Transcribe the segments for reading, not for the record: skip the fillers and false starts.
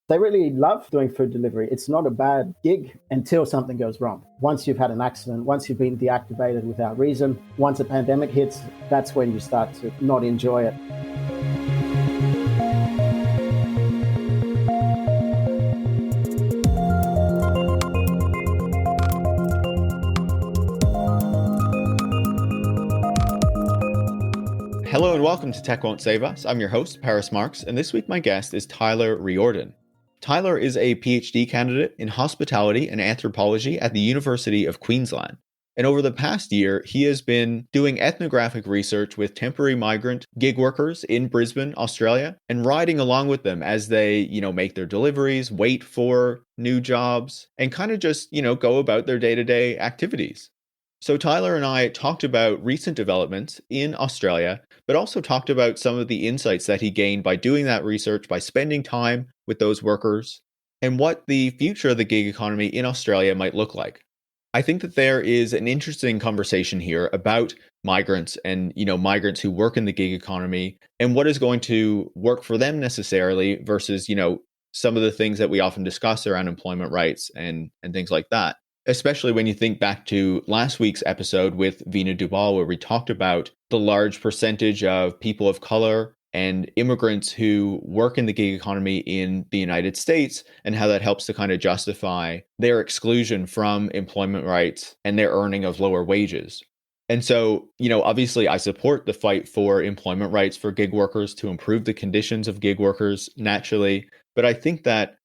They really love doing food delivery. It's not a bad gig until something goes wrong. Once you've had an accident, once you've been deactivated without reason, once a pandemic hits, that's when you start to not enjoy it. Hello and welcome to Tech Won't Save Us. I'm your host, Marx, and this week my guest is Tyler Riordan. Tyler is a PhD candidate in hospitality and anthropology at the University of Queensland. And over the past year, he has been doing ethnographic research with temporary migrant gig workers in Brisbane, Australia, and riding along with them as they, make their deliveries, wait for new jobs, and kind of just, go about their day-to-day activities. So Tyler and I talked about recent developments in Australia, but also talked about some of the insights that he gained by doing that research, by spending time with those workers, and what the future of the gig economy in Australia might look like. I think that there is an interesting conversation here about migrants and, migrants who work in the gig economy and what is going to work for them necessarily versus, some of the things that we often discuss around employment rights and things like that. Especially when you think back to last week's episode with Vina Dubal, where we talked about the large percentage of people of color and immigrants who work in the gig economy in the United States and how that helps to kind of justify their exclusion from employment rights and their earning of lower wages. And so, obviously I support the fight for employment rights for gig workers to improve the conditions of gig workers naturally. But I think that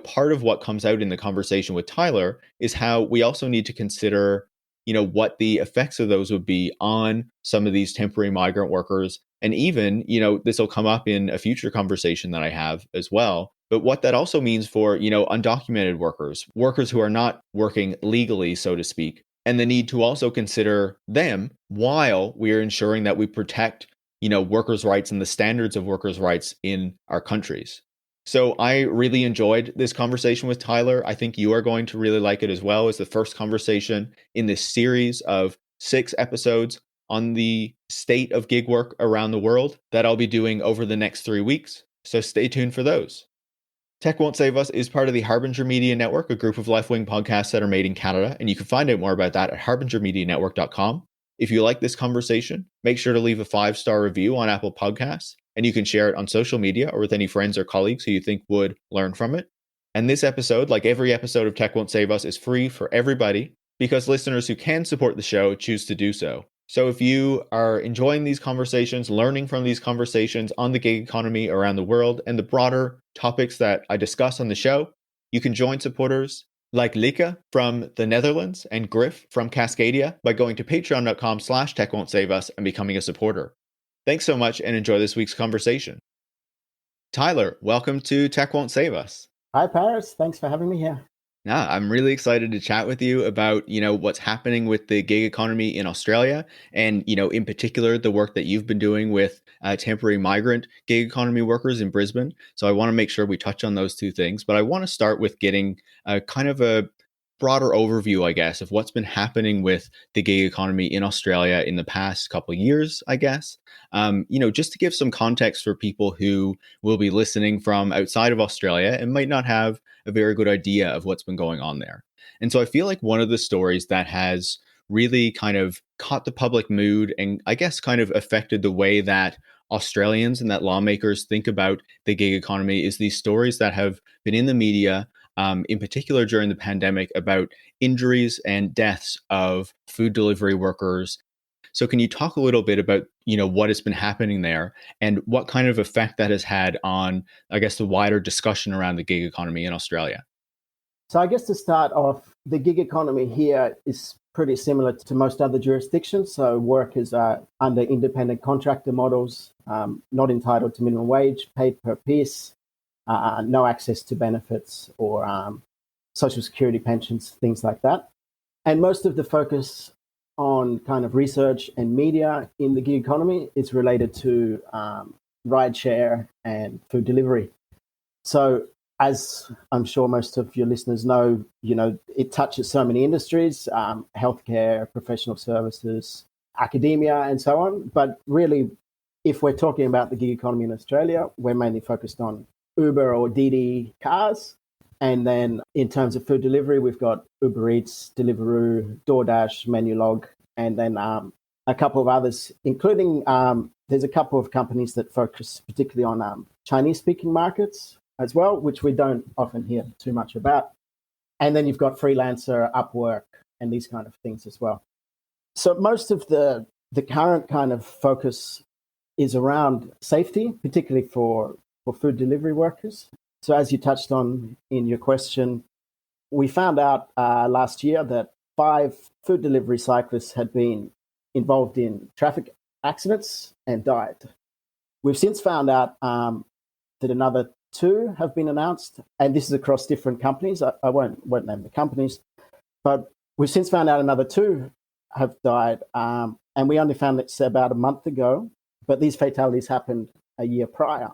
part of what comes out in the conversation with Tyler is how we also need to consider, what the effects of those would be on some of these temporary migrant workers. And even, this will come up in a future conversation that I have as well. But what that also means for, undocumented workers who are not working legally, so to speak, and the need to also consider them while we're ensuring that we protect, workers' rights and the standards of workers' rights in our countries. So I really enjoyed this conversation with Tyler. I think you are going to really like it as well. It's the first conversation in this series of 6 episodes on the state of gig work around the world that I'll be doing over the next 3 weeks. So stay tuned for those. Tech Won't Save Us is part of the Harbinger Media Network, a group of left-wing podcasts that are made in Canada. And you can find out more about that at harbingermedianetwork.com. If you like this conversation, make sure to leave a 5-star review on Apple Podcasts. And you can share it on social media or with any friends or colleagues who you think would learn from it. And this episode, like every episode of Tech Won't Save Us, is free for everybody because listeners who can support the show choose to do so. So if you are enjoying these conversations, learning from these conversations on the gig economy around the world and the broader topics that I discuss on the show, you can join supporters like Lika from the Netherlands and Griff from Cascadia by going to patreon.com/techwon'tsaveus and becoming a supporter. Thanks so much and enjoy this week's conversation. Tyler, welcome to Tech Won't Save Us. Hi, Paris. Thanks for having me here. Yeah, I'm really excited to chat with you about, what's happening with the gig economy in Australia and, in particular, the work that you've been doing with temporary migrant gig economy workers in Brisbane. So I want to make sure we touch on those 2 things. But I want to start with getting kind of a broader overview, I guess, of what's been happening with the gig economy in Australia in the past couple of years, I guess. Just to give some context for people who will be listening from outside of Australia and might not have a very good idea of what's been going on there. And so I feel like one of the stories that has really kind of caught the public mood and I guess kind of affected the way that Australians and that lawmakers think about the gig economy is these stories that have been in the media, in particular during the pandemic, about injuries and deaths of food delivery workers. So can you talk a little bit about, what has been happening there and what kind of effect that has had on, I guess, the wider discussion around the gig economy in Australia? So I guess to start off, the gig economy here is pretty similar to most other jurisdictions. So workers are under independent contractor models, not entitled to minimum wage, paid per piece, no access to benefits or social security pensions, things like that. And most of the focus on kind of research and media in the gig economy is related to rideshare and food delivery. So as I'm sure most of your listeners know, it touches so many industries, healthcare, professional services, academia, and so on. But really, if we're talking about the gig economy in Australia, we're mainly focused on Uber or Didi cars. And then in terms of food delivery, we've got Uber Eats, Deliveroo, DoorDash, Menulog, and then a couple of others, including there's a couple of companies that focus particularly on Chinese-speaking markets as well, which we don't often hear too much about. And then you've got Freelancer, Upwork, and these kind of things as well. So most of the current kind of focus is around safety, particularly for food delivery workers. So as you touched on in your question, we found out last year that 5 food delivery cyclists had been involved in traffic accidents and died. We've since found out that another 2 have been announced, and this is across different companies. I won't name the companies, but we've since found out another 2 have died, and we only found this about a month ago, but these fatalities happened a year prior.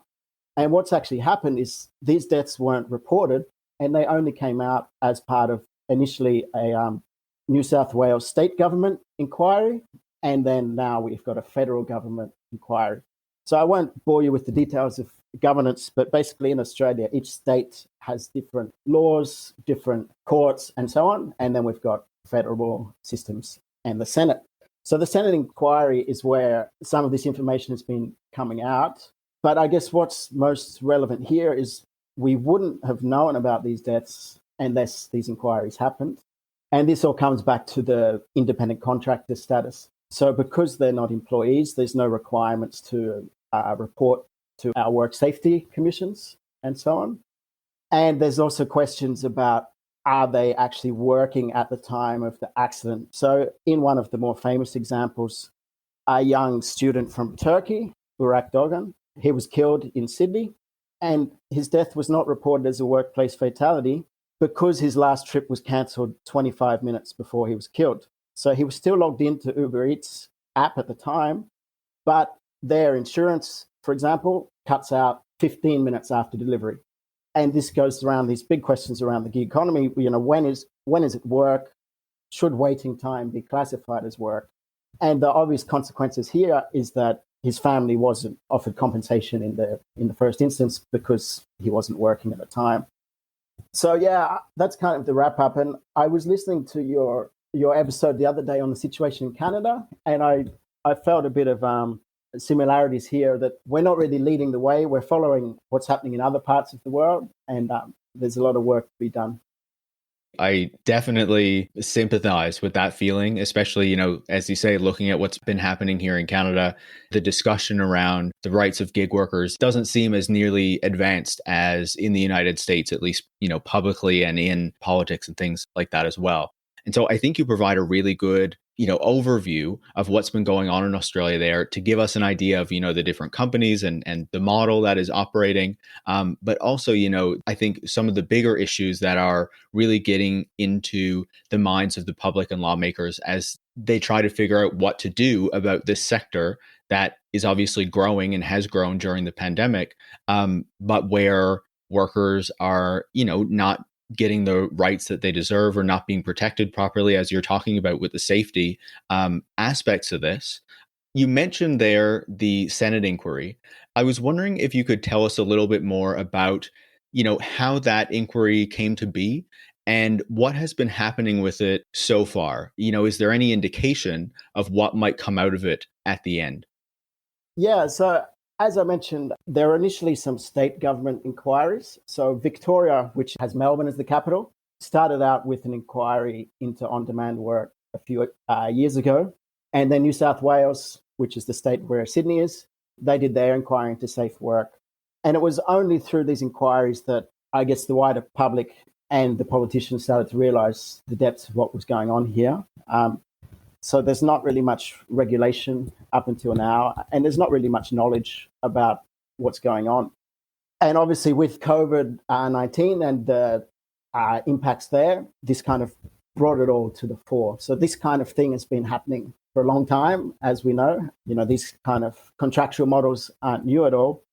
And what's actually happened is these deaths weren't reported, and they only came out as part of initially a New South Wales state government inquiry, and then now we've got a federal government inquiry. So I won't bore you with the details of governance, but basically in Australia, each state has different laws, different courts, and so on. And then we've got federal systems and the Senate. So the Senate inquiry is where some of this information has been coming out. But I guess what's most relevant here is we wouldn't have known about these deaths unless these inquiries happened. And this all comes back to the independent contractor status. So because they're not employees, there's no requirements to report to our work safety commissions and so on. And there's also questions about, are they actually working at the time of the accident? So in one of the more famous examples, a young student from Turkey, Burak Dogan, he was killed in Sydney, and his death was not reported as a workplace fatality because his last trip was cancelled 25 minutes before he was killed. So he was still logged into Uber Eats app at the time, but their insurance, for example, cuts out 15 minutes after delivery. And this goes around these big questions around the gig economy. You know, when is it work? Should waiting time be classified as work? And the obvious consequences here is that his family wasn't offered compensation in the first instance because he wasn't working at the time. So yeah, that's kind of the wrap up. And I was listening to your episode the other day on the situation in Canada, and I felt a bit of similarities here, that we're not really leading the way. We're following what's happening in other parts of the world, and there's a lot of work to be done. I definitely sympathize with that feeling, especially, you know, as you say, looking at what's been happening here in Canada, the discussion around the rights of gig workers doesn't seem as nearly advanced as in the United States, at least, you know, publicly and in politics and things like that as well. And so I think you provide a really good, you know, overview of what's been going on in Australia there to give us an idea of, you know, the different companies and the model that is operating. But also, you know, I think some of the bigger issues that are really getting into the minds of the public and lawmakers as they try to figure out what to do about this sector that is obviously growing and has grown during the pandemic, but where workers are, you know, not getting the rights that they deserve or not being protected properly, as you're talking about with the safety aspects of this. You mentioned there the Senate inquiry. I was wondering if you could tell us a little bit more about, you know, how that inquiry came to be and what has been happening with it so far. You know, is there any indication of what might come out of it at the end? Yeah, so as I mentioned, there were initially some state government inquiries. So Victoria, which has Melbourne as the capital, started out with an inquiry into on-demand work a few years ago. And then New South Wales, which is the state where Sydney is, they did their inquiry into safe work. And it was only through these inquiries that I guess the wider public and the politicians started to realise the depths of what was going on here. So there's not really much regulation up until now, and there's not really much knowledge about what's going on. And obviously with COVID-19 and the impacts there, this kind of brought it all to the fore. So this kind of thing has been happening for a long time, as we know. You know, these kind of contractual models aren't new at all.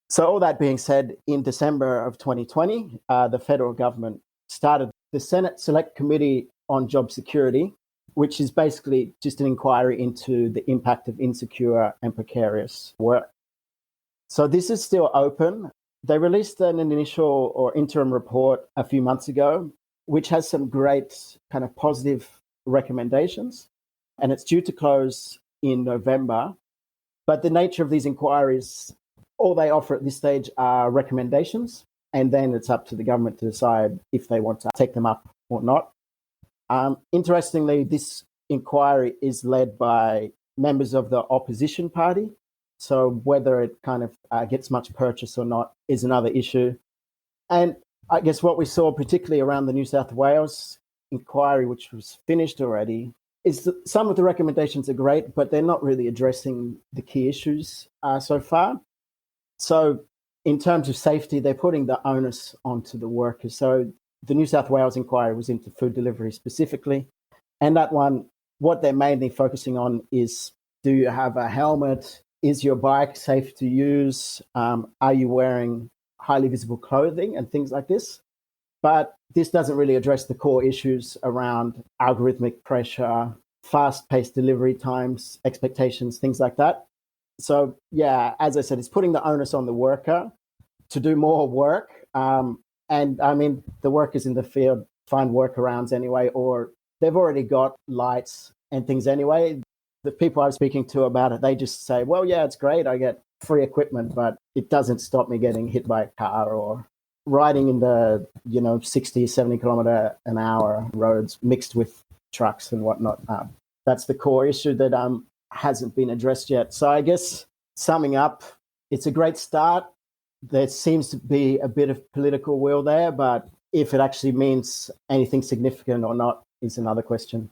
So all that being said, in December of 2020, the federal government started the Senate Select Committee on Job Security, which is basically just an inquiry into the impact of insecure and precarious work. So this is still open. They released an initial or interim report a few months ago, which has some great kind of positive recommendations. And it's due to close in November. But the nature of these inquiries, all they offer at this stage are recommendations. And then it's up to the government to decide if they want to take them up or not. Interestingly, this inquiry is led by members of the opposition party. So whether it kind of gets much purchase or not is another issue. And I guess what we saw, particularly around the New South Wales inquiry, which was finished already, is that some of the recommendations are great, but they're not really addressing the key issues so far. So in terms of safety, they're putting the onus onto the workers. So the New South Wales inquiry was into food delivery specifically. And that one, what they're mainly focusing on is, do you have a helmet? Is your bike safe to use? Are you wearing highly visible clothing and things like this? But this doesn't really address the core issues around algorithmic pressure, fast-paced delivery times, expectations, things like that. So, yeah, as I said, it's putting the onus on the worker to do more work. And I mean, the workers in the field find workarounds anyway, or they've already got lights and things anyway. The people I'm speaking to about it, they just say, well, yeah, it's great. I get free equipment, but it doesn't stop me getting hit by a car or riding in the, 60, 70 kilometer an hour roads mixed with trucks and whatnot. That's the core issue that hasn't been addressed yet. So I guess summing up, it's a great start. There seems to be a bit of political will there, but if it actually means anything significant or not is another question.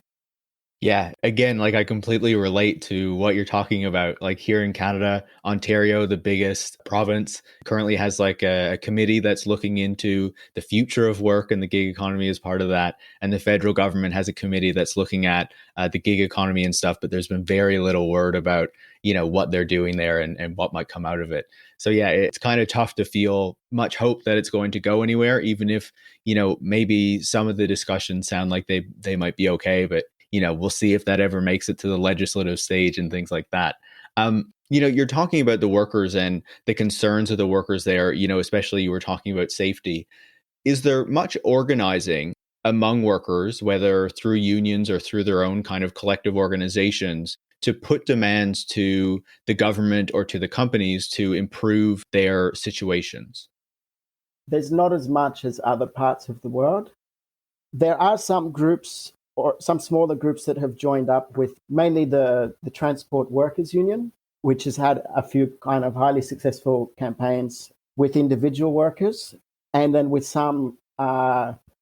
Yeah, again, like I completely relate to what you're talking about. Like here in Canada, Ontario, the biggest province, currently has like a committee that's looking into the future of work, and the gig economy is part of that. And the federal government has a committee that's looking at the gig economy and stuff, but there's been very little word about, what they're doing there and what might come out of it. So yeah, it's kind of tough to feel much hope that it's going to go anywhere, even if, maybe some of the discussions sound like they might be okay, but we'll see if that ever makes it to the legislative stage and things like that. You're talking about the workers and the concerns of the workers there, especially you were talking about safety. Is there much organizing among workers, whether through unions or through their own kind of collective organizations, to put demands to the government or to the companies to improve their situations? There's not as much as other parts of the world. There are some groups or some smaller groups that have joined up with mainly the Transport Workers Union, which has had a few kind of highly successful campaigns with individual workers, and then with some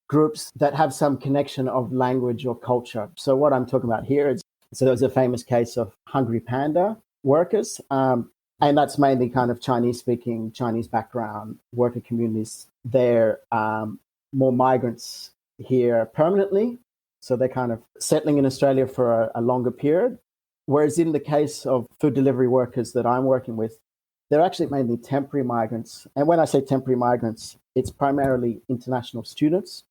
groups that have some connection of language or culture. So what I'm talking about here is, so there's a famous case of Hungry Panda workers, and that's mainly kind of Chinese-speaking, Chinese background worker communities. They're more migrants here permanently, so they're kind of settling in Australia for a longer period. Whereas in the case of food delivery workers that I'm working with, they're actually mainly temporary migrants. And when I say temporary migrants, it's primarily international students.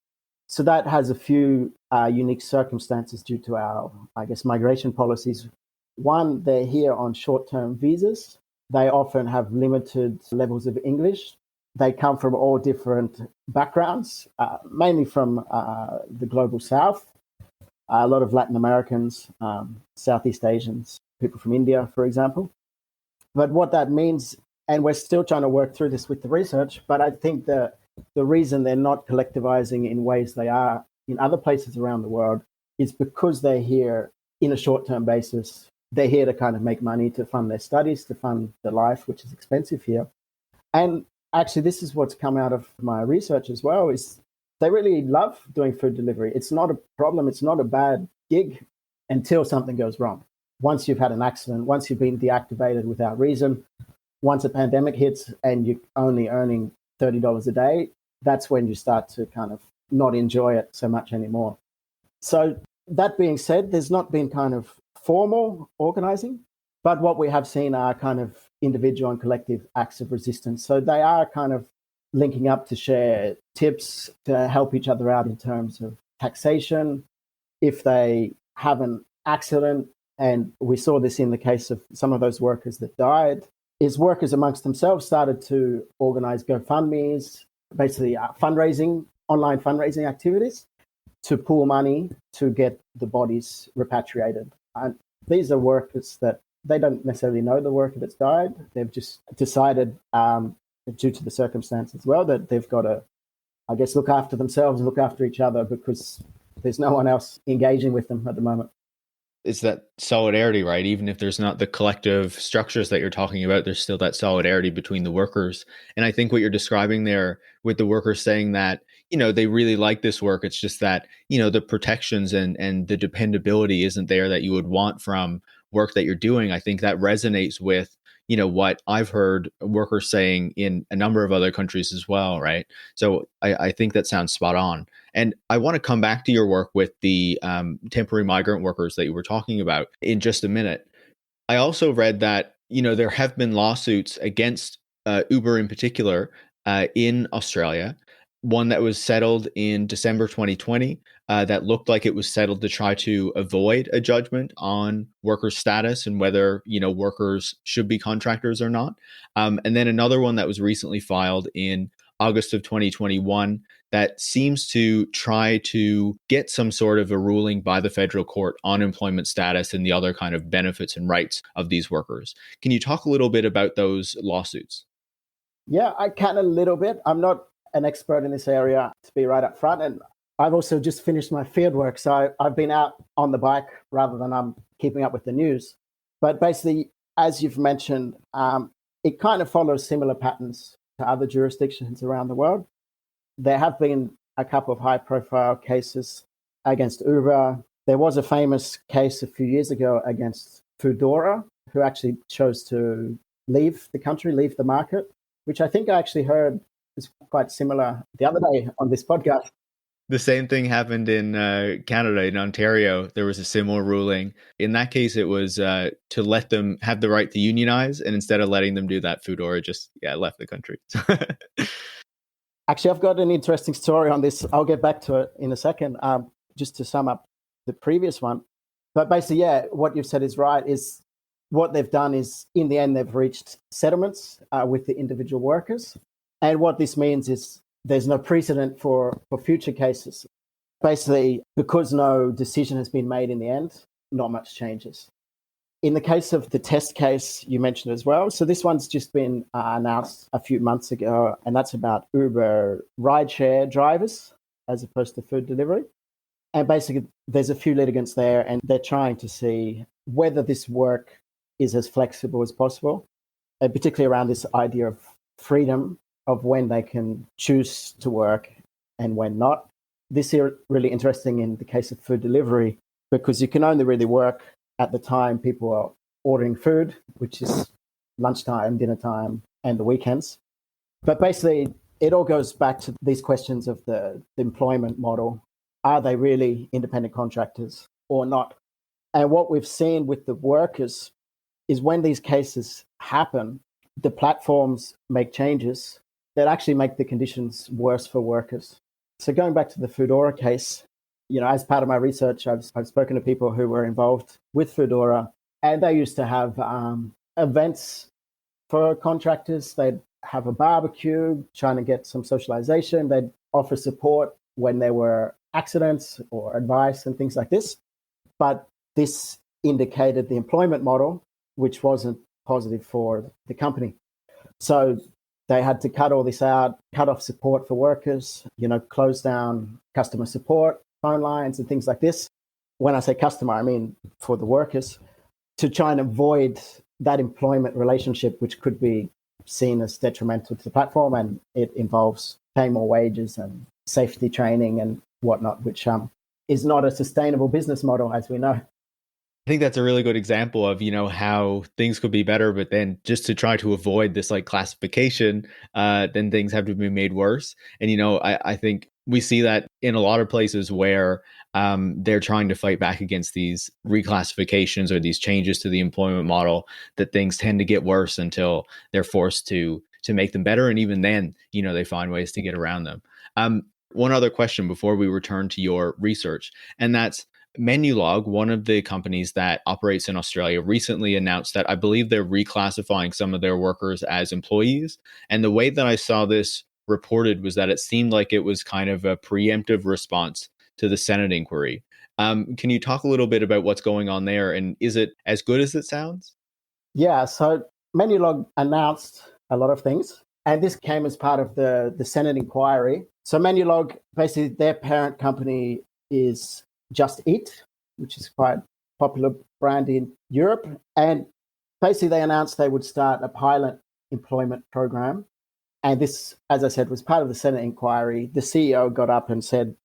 So that has a few unique circumstances due to our, migration policies. One, they're here on short-term visas. They often have limited levels of English. They come from all different backgrounds, mainly from the global south. A lot of Latin Americans, Southeast Asians, people from India, for example. But what that means, and we're still trying to work through this with the research, but I think the reason they're not collectivizing in ways they are in other places around the world is because they're here in a short-term basis. They're here to kind of make money to fund their studies, to fund their life, which is expensive here. And actually, this is what's come out of my research as well, is they really love doing food delivery. It's not a problem. It's not a bad gig until something goes wrong. Once you've had an accident, once you've been deactivated without reason, once a pandemic hits and you're only earning $30 a day, that's when you start to kind of not enjoy it so much anymore. So that being said, there's not been kind of formal organizing, but what we have seen are kind of individual and collective acts of resistance. So they are kind of linking up to share tips to help each other out in terms of taxation. If they have an accident, and we saw this in the case of some of those workers that died, is workers amongst themselves started to organize GoFundMes, basically online fundraising activities to pool money to get the bodies repatriated. And these are workers that they don't necessarily know the worker that's died. They've just decided, due to the circumstance as well, that they've got to, I guess, look after themselves and look after each other because there's no one else engaging with them at the moment. It's that solidarity, right? Even if there's not the collective structures that you're talking about, there's still that solidarity between the workers. And I think what you're describing there with the workers saying that, they really like this work. It's just that, the protections and the dependability isn't there that you would want from work that you're doing. I think that resonates with, what I've heard workers saying in a number of other countries as well, right? So I think that sounds spot on. And I want to come back to your work with the temporary migrant workers that you were talking about in just a minute. I also read that, there have been lawsuits against Uber in particular in Australia. One that was settled in December 2020 that looked like it was settled to try to avoid a judgment on workers' status and whether, workers should be contractors or not. And then another one that was recently filed in August of 2021 that seems to try to get some sort of a ruling by the federal court on employment status and the other kind of benefits and rights of these workers. Can you talk a little bit about those lawsuits? Yeah, I can a little bit. I'm not an expert in this area, to be right up front. And I've also just finished my field work. So I've been out on the bike rather than I'm keeping up with the news. But basically, as you've mentioned, it kind of follows similar patterns to other jurisdictions around the world. There have been a couple of high-profile cases against Uber. There was a famous case a few years ago against Foodora, who actually chose to leave the country, leave the market, which I think I actually heard is quite similar the other day on this podcast. The same thing happened in Canada, in Ontario. There was a similar ruling. In that case, it was to let them have the right to unionize. And instead of letting them do that, Foodora just left the country. Actually, I've got an interesting story on this. I'll get back to it in a second, just to sum up the previous one. But basically, what you've said is right, is what they've done is, in the end, they've reached settlements with the individual workers. And what this means is there's no precedent for future cases. Basically, because no decision has been made in the end, not much changes. In the case of the test case you mentioned as well, so this one's just been announced a few months ago, and that's about Uber rideshare drivers as opposed to food delivery. And basically, there's a few litigants there, and they're trying to see whether this work is as flexible as possible, and particularly around this idea of freedom of when they can choose to work and when not. This is really interesting in the case of food delivery, because you can only really work at the time people are ordering food, which is lunchtime, dinner time, and the weekends. But basically, it all goes back to these questions of the employment model. Are they really independent contractors or not? And what we've seen with the workers is when these cases happen, the platforms make changes that actually make the conditions worse for workers. So going back to the Foodora case, as part of my research, I've spoken to people who were involved with Foodora, and they used to have events for contractors. They'd have a barbecue, trying to get some socialization. They'd offer support when there were accidents or advice and things like this. But this indicated the employment model, which wasn't positive for the company. So they had to cut all this out, cut off support for workers, close down customer support, phone lines and things like this. When I say customer, I mean for the workers, to try and avoid that employment relationship, which could be seen as detrimental to the platform. And it involves paying more wages and safety training and whatnot, which is not a sustainable business model, as we know. I think that's a really good example of, how things could be better, but then just to try to avoid this classification, then things have to be made worse. And, I think we see that in a lot of places where they're trying to fight back against these reclassifications or these changes to the employment model, that things tend to get worse until they're forced to make them better. And even then, they find ways to get around them. One other question before we return to your research, and that's Menulog, one of the companies that operates in Australia, recently announced that I believe they're reclassifying some of their workers as employees. And the way that I saw this reported was that it seemed like it was kind of a preemptive response to the Senate inquiry. Can you talk a little bit about what's going on there? And is it as good as it sounds? Yeah, so Menulog announced a lot of things, and this came as part of the Senate inquiry. So Menulog, basically their parent company is Just Eat, which is quite a popular brand in Europe. And basically they announced they would start a pilot employment program. And this, as I said, was part of the Senate inquiry. The CEO got up and said,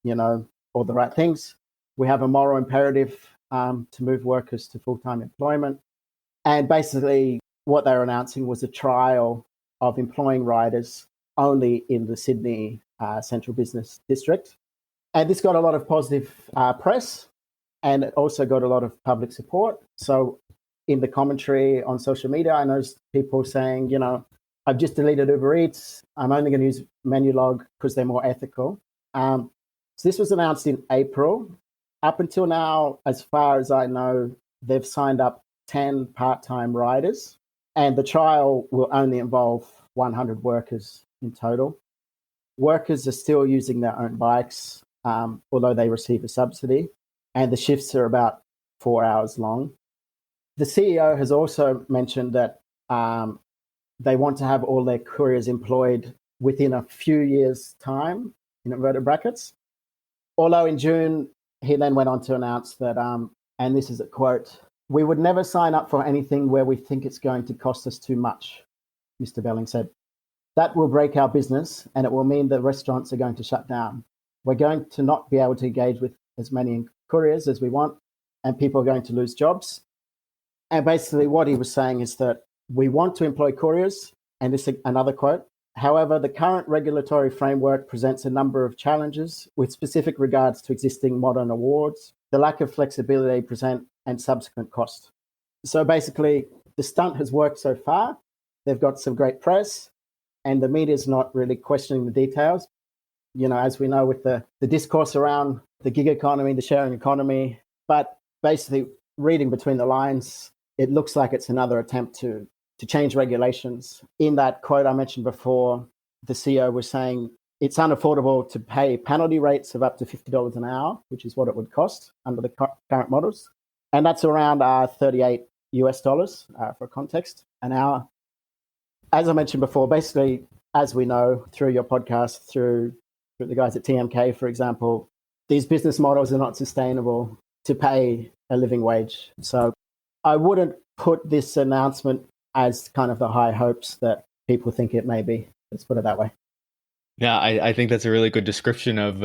all the right things. We have a moral imperative to move workers to full-time employment. And basically what they were announcing was a trial of employing riders only in the Sydney Central Business District. And this got a lot of positive press, and it also got a lot of public support. So in the commentary on social media, I noticed people saying, I've just deleted Uber Eats. I'm only going to use Menulog because they're more ethical. So this was announced in April. Up until now, as far as I know, they've signed up 10 part-time riders, and the trial will only involve 100 workers in total. Workers are still using their own bikes, although they receive a subsidy, and the shifts are about 4 hours long. The CEO has also mentioned that they want to have all their couriers employed within a few years' time, in inverted brackets. Although in June, he then went on to announce that, and this is a quote, "We would never sign up for anything where we think it's going to cost us too much," Mr. Belling said. "That will break our business, and it will mean that restaurants are going to shut down. We're going to not be able to engage with as many couriers as we want, and people are going to lose jobs." And basically what he was saying is that we want to employ couriers, and this is another quote, "However, the current regulatory framework presents a number of challenges with specific regards to existing modern awards, the lack of flexibility present, and subsequent cost." So basically, the stunt has worked so far. They've got some great press, and the media's not really questioning the details. As we know with the discourse around the gig economy, the sharing economy, but basically reading between the lines, it looks like it's another attempt to change regulations. In that quote I mentioned before, the CEO was saying it's unaffordable to pay penalty rates of up to $50 an hour, which is what it would cost under the current models. And that's around $38 US, for context, an hour. As I mentioned before, basically, as we know through your podcast, through the guys at TMK, for example, these business models are not sustainable to pay a living wage. So I wouldn't put this announcement as kind of the high hopes that people think it may be. Let's put it that way. Yeah, I think that's a really good description of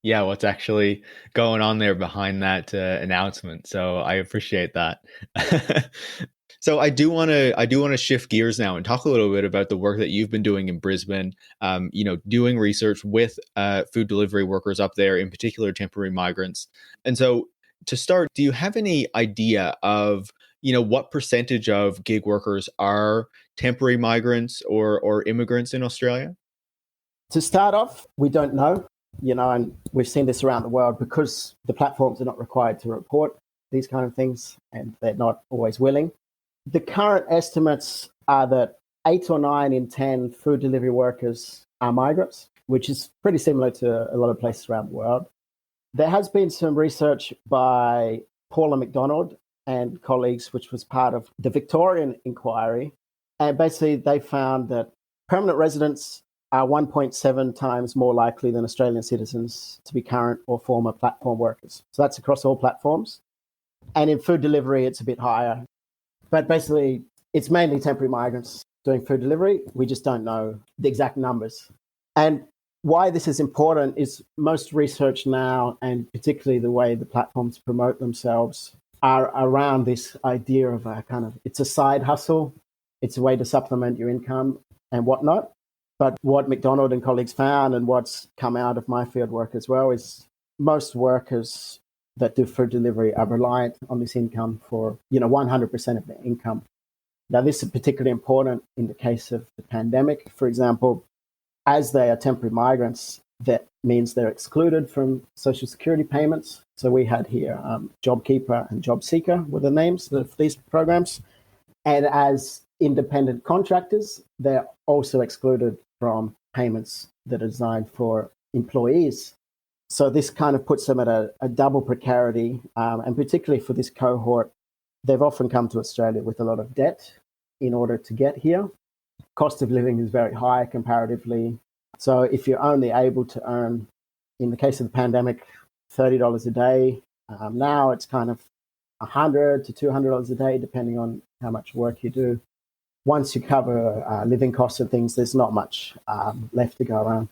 what's actually going on there behind that announcement. So I appreciate that. So I do want to shift gears now and talk a little bit about the work that you've been doing in Brisbane. Doing research with food delivery workers up there, in particular temporary migrants. And so to start, do you have any idea of what percentage of gig workers are temporary migrants or immigrants in Australia? To start off, we don't know, and we've seen this around the world because the platforms are not required to report these kind of things, and they're not always willing. The current estimates are that 8 or 9 in 10 food delivery workers are migrants, which is pretty similar to a lot of places around the world. There has been some research by Paula McDonald and colleagues, which was part of the Victorian inquiry. And basically, they found that permanent residents are 1.7 times more likely than Australian citizens to be current or former platform workers. So that's across all platforms. And in food delivery, it's a bit higher. But basically, it's mainly temporary migrants doing food delivery. We just don't know the exact numbers. And why this is important is most research now, and particularly the way the platforms promote themselves, are around this idea of it's a side hustle. It's a way to supplement your income and whatnot. But what McDonald and colleagues found, and what's come out of my field work as well, is most workers that do food delivery are reliant on this income for 100% of their income. Now, this is particularly important in the case of the pandemic. For example, as they are temporary migrants, that means they're excluded from social security payments. So we had here JobKeeper and JobSeeker were the names of these programs. And as independent contractors, they're also excluded from payments that are designed for employees. So this kind of puts them at a double precarity. And particularly for this cohort, they've often come to Australia with a lot of debt in order to get here. Cost of living is very high comparatively. So if you're only able to earn, in the case of the pandemic, $30 a day, now it's kind of $100 to $200 a day, depending on how much work you do. Once you cover living costs and things, there's not much left to go around.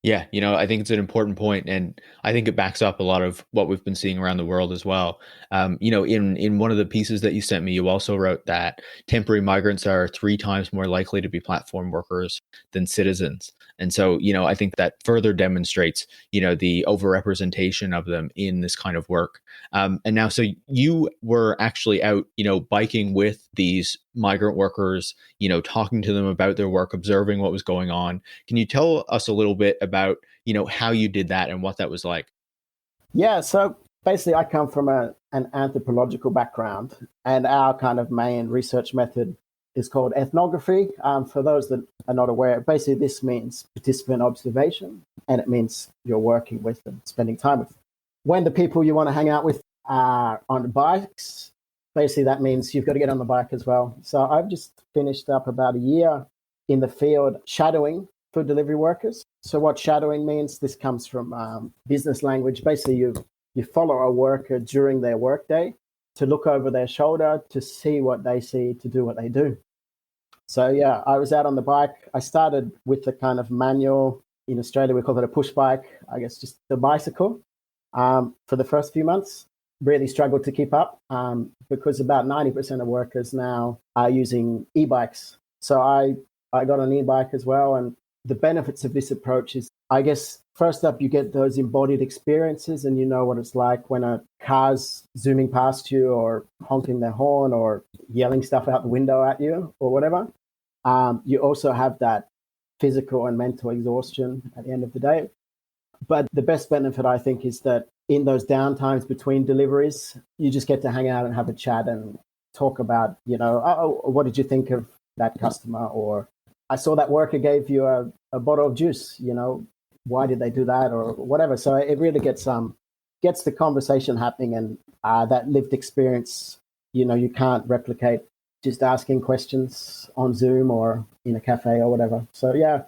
Yeah, I think it's an important point, and I think it backs up a lot of what we've been seeing around the world as well. In one of the pieces that you sent me, you also wrote that temporary migrants are 3 times more likely to be platform workers than citizens. And so, I think that further demonstrates, the overrepresentation of them in this kind of work. And now, so you were actually out, biking with these migrant workers, talking to them about their work, observing what was going on. Can you tell us a little bit about, how you did that and what that was like? Yeah, so basically I come from an anthropological background, and our kind of main research method is called ethnography. For those that are not aware, basically this means participant observation, and it means you're working with them, spending time with them. When the people you want to hang out with are on bikes, basically that means you've got to get on the bike as well. So I've just finished up about a year in the field shadowing food delivery workers. So what shadowing means, this comes from business language. Basically, you follow a worker during their workday to look over their shoulder, to see what they see, to do what they do. So yeah, I was out on the bike. I started with the kind of manual. In Australia, we call it a push bike, I guess just the bicycle. For the first few months, really struggled to keep up because about 90% of workers now are using e-bikes. So I got an e-bike as well. And the benefits of this approach is, I guess, first up, you get those embodied experiences and you know what it's like when a car's zooming past you or honking their horn or yelling stuff out the window at you or whatever. You also have that physical and mental exhaustion at the end of the day. But the best benefit, I think, is that in those downtimes between deliveries, you just get to hang out and have a chat and talk about, oh, what did you think of that customer? Or I saw that worker gave you a bottle of juice, why did they do that or whatever? So it really gets the conversation happening, and that lived experience, you can't replicate just asking questions on Zoom or in a cafe or whatever. So yeah,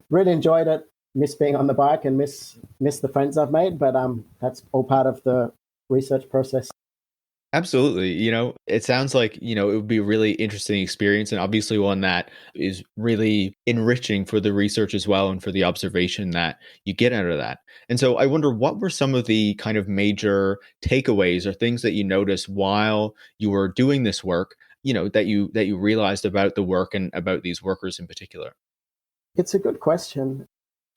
really enjoyed it. Miss being on the bike and miss the friends I've made, but that's all part of the research process. Absolutely. It sounds like, it would be a really interesting experience, and obviously one that is really enriching for the research as well and for the observation that you get out of that. And so I wonder, what were some of the kind of major takeaways or things that you noticed while you were doing this work, that you realized about the work and about these workers in particular? It's a good question.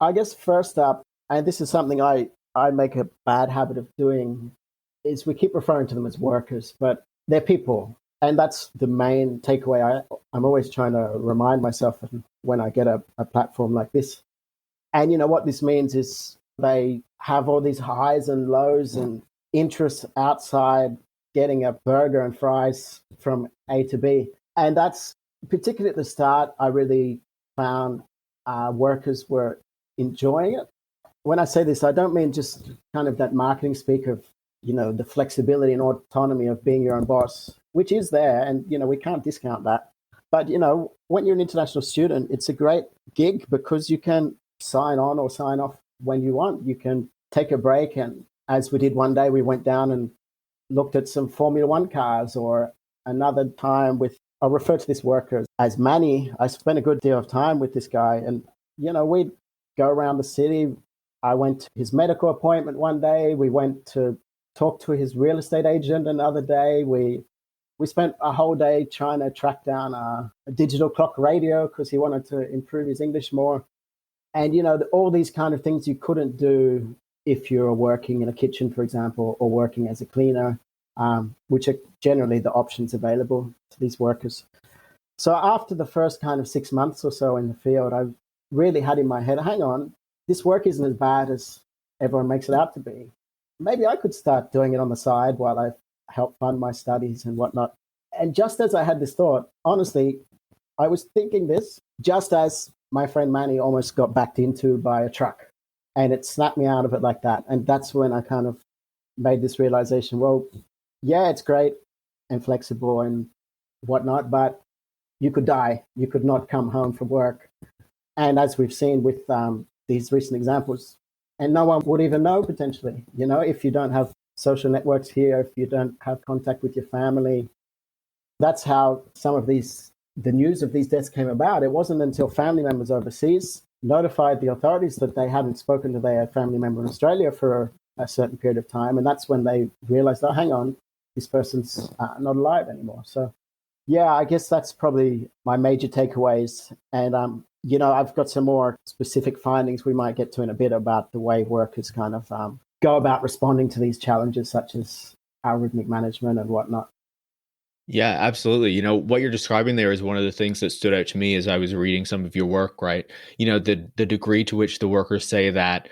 I guess first up, and this is something I make a bad habit of doing, is we keep referring to them as workers, but they're people. And that's the main takeaway I'm always trying to remind myself when I get a platform like this. And what this means is they have all these highs and lows and interests outside getting a burger and fries from A to B. And that's particularly at the start, I really found workers were enjoying it. When I say this, I don't mean just kind of that marketing speak of, the flexibility and autonomy of being your own boss, which is there. And, we can't discount that. But, when you're an international student, it's a great gig because you can sign on or sign off when you want. You can take a break. And as we did one day, we went down and looked at some Formula One cars, or another time I'll refer to this worker as Manny. I spent a good deal of time with this guy, and, we'd go around the city. I went to his medical appointment one day. We went to talk to his real estate agent another day. We spent a whole day trying to track down a digital clock radio because he wanted to improve his English more. And, all these kind of things you couldn't do if you're working in a kitchen, for example, or working as a cleaner, which are generally the options available to these workers. So after the first kind of 6 months or so in the field, I really had in my head, hang on, this work isn't as bad as everyone makes it out to be. maybe I could start doing it on the side while I help fund my studies and whatnot. And just as I had this thought, honestly, I was thinking this just as my friend Manny almost got backed into by a truck, and it snapped me out of it like that. And that's when I kind of made this realization, well, yeah, it's great and flexible and whatnot, but you could die. You could not come home from work. And as we've seen with these recent examples, and no one would even know potentially, if you don't have social networks here, if you don't have contact with your family. That's how some of the news of these deaths came about. It wasn't until family members overseas notified the authorities that they hadn't spoken to their family member in Australia for a certain period of time. And that's when they realized, oh, hang on, this person's not alive anymore. So, yeah, I guess that's probably my major takeaways. And, I've got some more specific findings we might get to in a bit about the way workers kind of go about responding to these challenges, such as algorithmic management and whatnot. Yeah, absolutely. What you're describing there is one of the things that stood out to me as I was reading some of your work, right? The degree to which the workers say that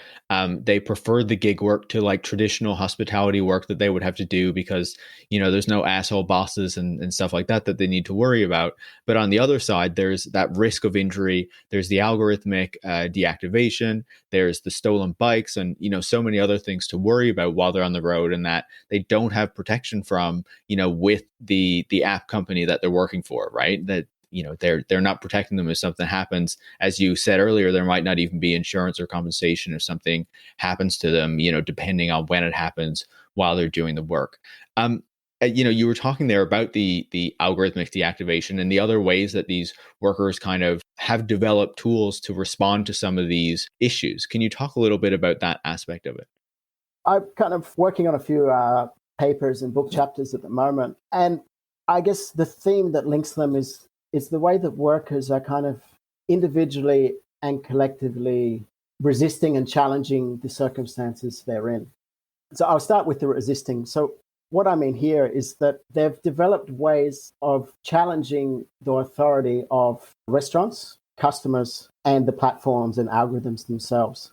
they prefer the gig work to like traditional hospitality work that they would have to do because, there's no asshole bosses and stuff like that they need to worry about. But on the other side, there's that risk of injury. There's the algorithmic deactivation. There's the stolen bikes and, so many other things to worry about while they're on the road, and that they don't have protection from, with the app company that they're working for, right? That they're not protecting them if something happens. As you said earlier, there might not even be insurance or compensation if something happens to them, depending on when it happens while they're doing the work. You were talking there about the algorithmic deactivation and the other ways that these workers kind of have developed tools to respond to some of these issues. Can you talk a little bit about that aspect of it? I'm kind of working on a few papers and book chapters at the moment. And I guess the theme that links them is the way that workers are kind of individually and collectively resisting and challenging the circumstances they're in. So I'll start with the resisting. So what I mean here is that they've developed ways of challenging the authority of restaurants, customers, and the platforms and algorithms themselves.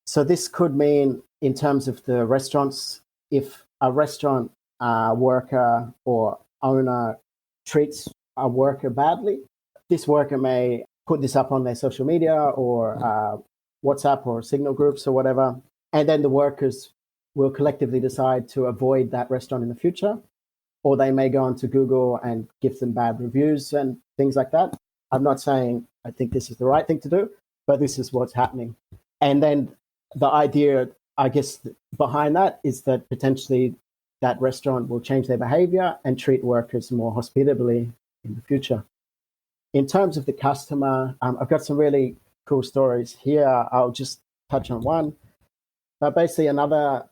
So this could mean, in terms of the restaurants, if a restaurant worker or owner treats a worker badly, this worker may put this up on their social media or WhatsApp or Signal groups or whatever, and then the workers will collectively decide to avoid that restaurant in the future, or they may go onto Google and give them bad reviews and things like that. I'm not saying I think this is the right thing to do, but this is what's happening. And then the idea, I guess, behind that is that potentially that restaurant will change their behavior and treat workers more hospitably in the future. In terms of the customer, I've got some really cool stories here. I'll just touch on one. But basically, another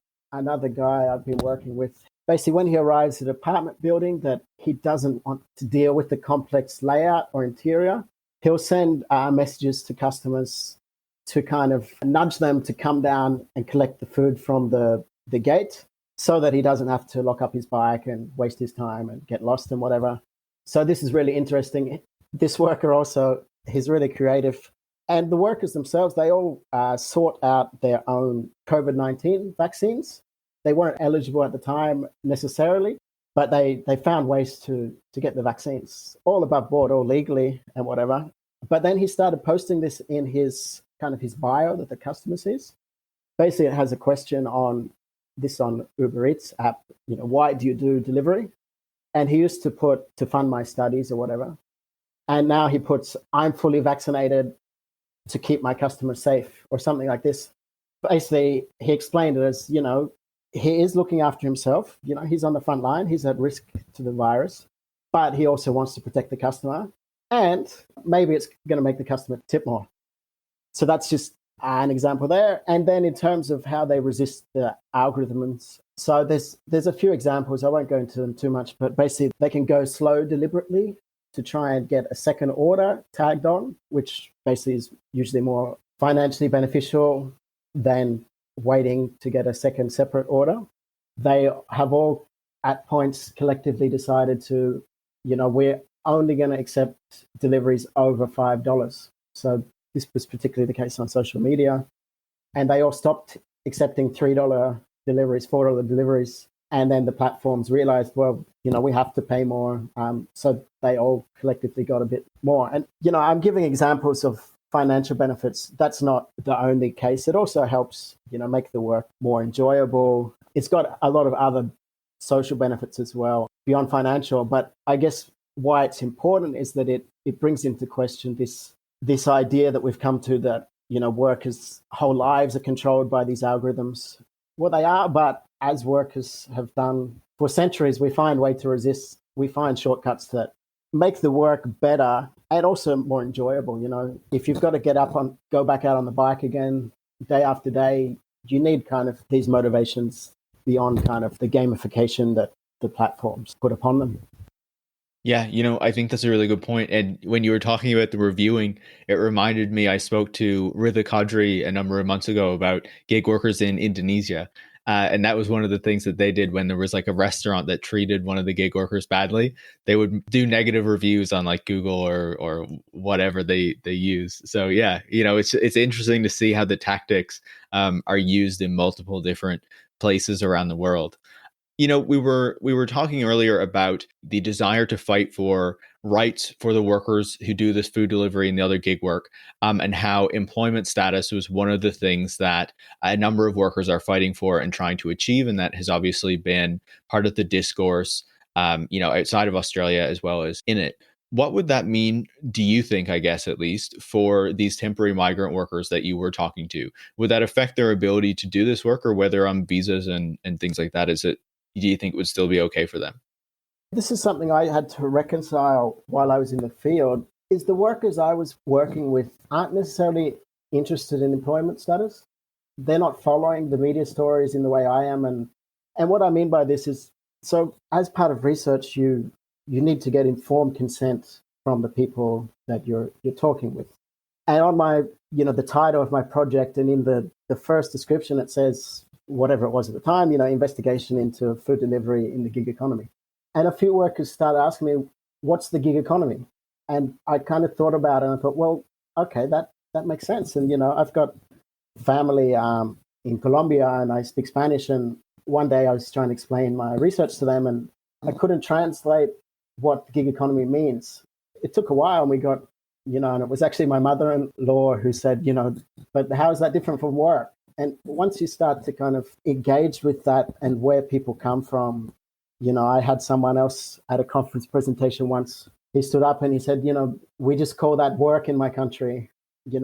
guy I've been working with, basically when he arrives at an apartment building that he doesn't want to deal with the complex layout or interior, he'll send messages to customers to kind of nudge them to come down and collect the food from the gate so that he doesn't have to lock up his bike and waste his time and get lost and whatever. So this is really interesting. This worker also, he's really creative. And the workers themselves, they all sought out their own COVID-19 vaccines. They weren't eligible at the time necessarily, but they found ways to get the vaccines, all above board, all legally and whatever. But then he started posting this in his kind of his bio that the customer sees. Basically, it has a question on Uber Eats app, why do you do delivery? And he used to put to fund my studies or whatever. And now he puts, I'm fully vaccinated to keep my customers safe or something like this. Basically, he explained it as, he is looking after himself. He's on the front line. He's at risk to the virus, but he also wants to protect the customer. And maybe it's going to make the customer tip more. So that's just an example there. And then in terms of how they resist the algorithms, so there's a few examples. I won't go into them too much, but basically they can go slow deliberately to try and get a second order tagged on, which basically is usually more financially beneficial than waiting to get a second separate order. They have all at points collectively decided to, we're only going to accept deliveries over $5. So this was particularly the case on social media. And they all stopped accepting $3 deliveries, $4 deliveries. And then the platforms realized, well, we have to pay more. So they all collectively got a bit more. And, I'm giving examples of financial benefits. That's not the only case. It also helps, make the work more enjoyable. It's got a lot of other social benefits as well beyond financial. But I guess why it's important is that it brings into question this idea that we've come to that, workers' whole lives are controlled by these algorithms. Well, they are, but as workers have done for centuries, we find ways to resist. We find shortcuts that make the work better and also more enjoyable. If you've got to go back out on the bike again day after day, you need kind of these motivations beyond kind of the gamification that the platforms put upon them. Yeah, I think that's a really good point. And when you were talking about the reviewing, it reminded me I spoke to Ridha Qadri a number of months ago about gig workers in Indonesia. And that was one of the things that they did when there was like a restaurant that treated one of the gig workers badly. They would do negative reviews on like Google or whatever they use. So yeah, it's interesting to see how the tactics are used in multiple different places around the world. We were talking earlier about the desire to fight for rights for the workers who do this food delivery and the other gig work, and how employment status was one of the things that a number of workers are fighting for and trying to achieve, and that has obviously been part of the discourse, outside of Australia as well as in it. What would that mean, do you think, I guess, at least, for these temporary migrant workers that you were talking to? Would that affect their ability to do this work, or whether on visas and things like that, do you think it would still be okay for them? This is something I had to reconcile while I was in the field, is the workers I was working with aren't necessarily interested in employment status. They're not following the media stories in the way I am. And what I mean by this is, so as part of research, you need to get informed consent from the people that you're talking with. And on my, the title of my project and in the first description, it says, whatever it was at the time, investigation into food delivery in the gig economy. And a few workers started asking me, what's the gig economy? And I kind of thought about it and I thought, well, okay, that makes sense. And, I've got family in Colombia and I speak Spanish. And one day I was trying to explain my research to them and I couldn't translate what the gig economy means. It took a while and we got, and it was actually my mother-in-law who said, but how is that different from work? And once you start to kind of engage with that and where people come from, I had someone else at a conference presentation once. He stood up and he said, we just call that work in my country.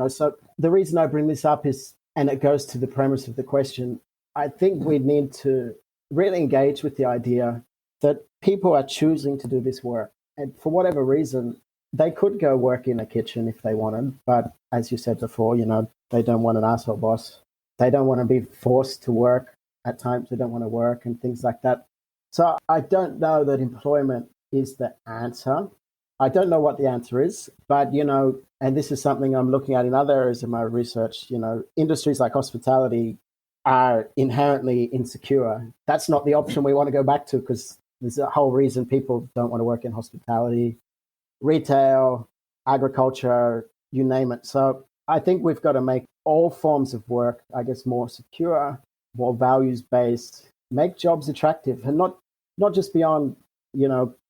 So the reason I bring this up is, and it goes to the premise of the question, I think we need to really engage with the idea that people are choosing to do this work. And for whatever reason, they could go work in a kitchen if they wanted. But as you said before, they don't want an asshole boss. They don't want to be forced to work at times. They don't want to work and things like that. So I don't know that employment is the answer. I don't know what the answer is, but, and this is something I'm looking at in other areas of my research, industries like hospitality are inherently insecure. That's not the option we want to go back to because there's a whole reason people don't want to work in hospitality, retail, agriculture, you name it. So I think we've got to make all forms of work, I guess, more secure, more values-based, make jobs attractive, and not just beyond,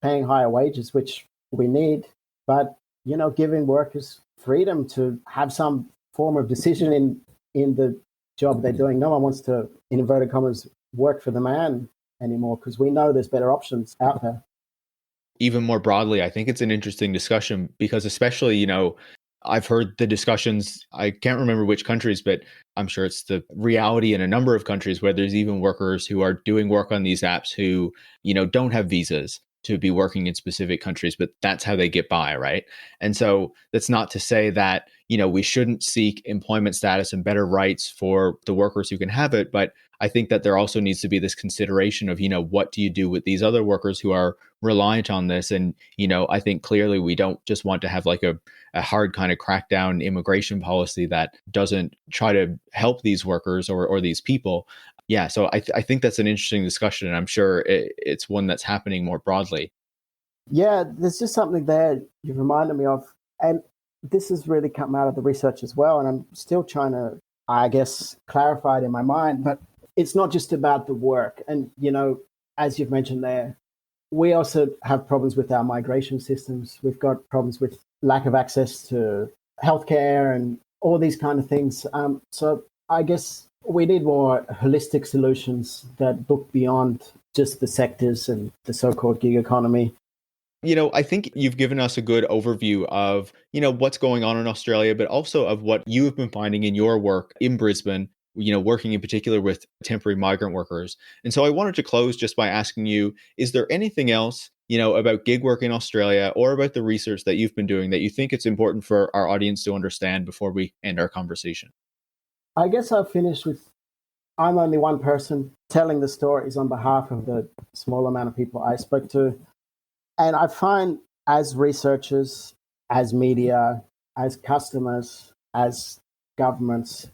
paying higher wages, which we need, but, giving workers freedom to have some form of decision in the job they're doing. No one wants to, in inverted commas, work for the man anymore because we know there's better options out there. Even more broadly, I think it's an interesting discussion because especially, I've heard the discussions, I can't remember which countries, but I'm sure it's the reality in a number of countries where there's even workers who are doing work on these apps who, don't have visas to be working in specific countries, but that's how they get by, right? And so that's not to say that, we shouldn't seek employment status and better rights for the workers who can have it, but I think that there also needs to be this consideration of, what do you do with these other workers who are reliant on this? And, I think clearly we don't just want to have like a hard kind of crackdown immigration policy that doesn't try to help these workers or these people. Yeah, so I think that's an interesting discussion, and I'm sure it's one that's happening more broadly. Yeah, there's just something there you reminded me of, and this has really come out of the research as well, and I'm still trying to, I guess, clarify it in my mind, but it's not just about the work. And, as you've mentioned there, we also have problems with our migration systems. We've got problems with lack of access to healthcare and all these kind of things. So I guess we need more holistic solutions that look beyond just the sectors and the so-called gig economy. I think you've given us a good overview of, what's going on in Australia, but also of what you have been finding in your work in Brisbane, working in particular with temporary migrant workers. And so I wanted to close just by asking you, is there anything else, about gig work in Australia or about the research that you've been doing that you think it's important for our audience to understand before we end our conversation? I guess I'll finish with, I'm only one person telling the stories on behalf of the small amount of people I spoke to. And I find as researchers, as media, as customers, as governments,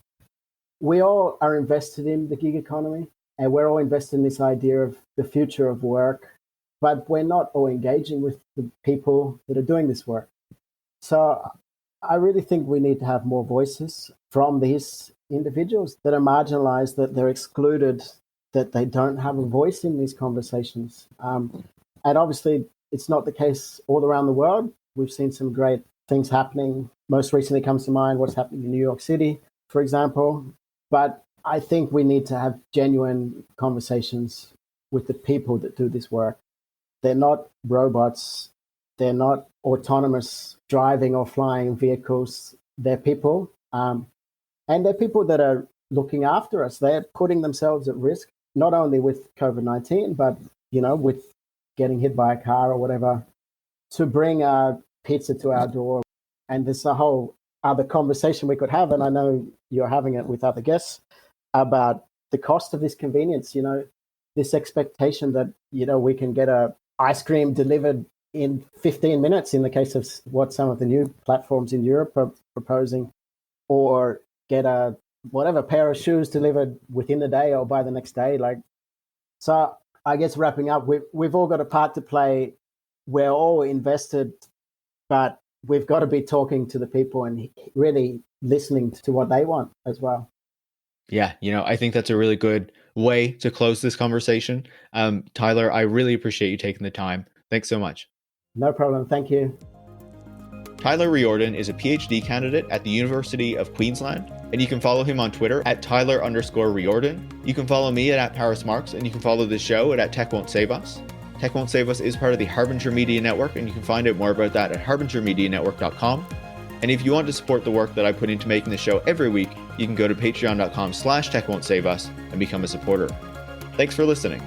we all are invested in the gig economy, and we're all invested in this idea of the future of work, but we're not all engaging with the people that are doing this work. So I really think we need to have more voices from these individuals that are marginalized, that they're excluded, that they don't have a voice in these conversations. And obviously, it's not the case all around the world. We've seen some great things happening. Most recently comes to mind what's happening in New York City, for example. But I think we need to have genuine conversations with the people that do this work. They're not robots. They're not autonomous driving or flying vehicles. They're people. And they're people that are looking after us. They're putting themselves at risk, not only with COVID-19, but, with getting hit by a car or whatever, to bring a pizza to our door. And there's a whole other conversation we could have, and I know you're having it with other guests, about the cost of this convenience, this expectation that, we can get a ice cream delivered in 15 minutes in the case of what some of the new platforms in Europe are proposing, or get a pair of shoes delivered within the day or by the next day. So I guess wrapping up, we've all got a part to play. We're all invested, but we've got to be talking to the people and really listening to what they want as well. Yeah, I think that's a really good way to close this conversation. Tyler, I really appreciate you taking the time. Thanks so much. No problem. Thank you. Tyler Riordan is a PhD candidate at the University of Queensland, and you can follow him on Twitter at Tyler_Riordan. You can follow me at Paris Marx, and you can follow the show at Tech Won't Save Us. Tech Won't Save Us is part of the Harbinger Media Network, and you can find out more about that at harbingermedianetwork.com. And if you want to support the work that I put into making the show every week, you can go to patreon.com/techwon'tsaveus and become a supporter. Thanks for listening.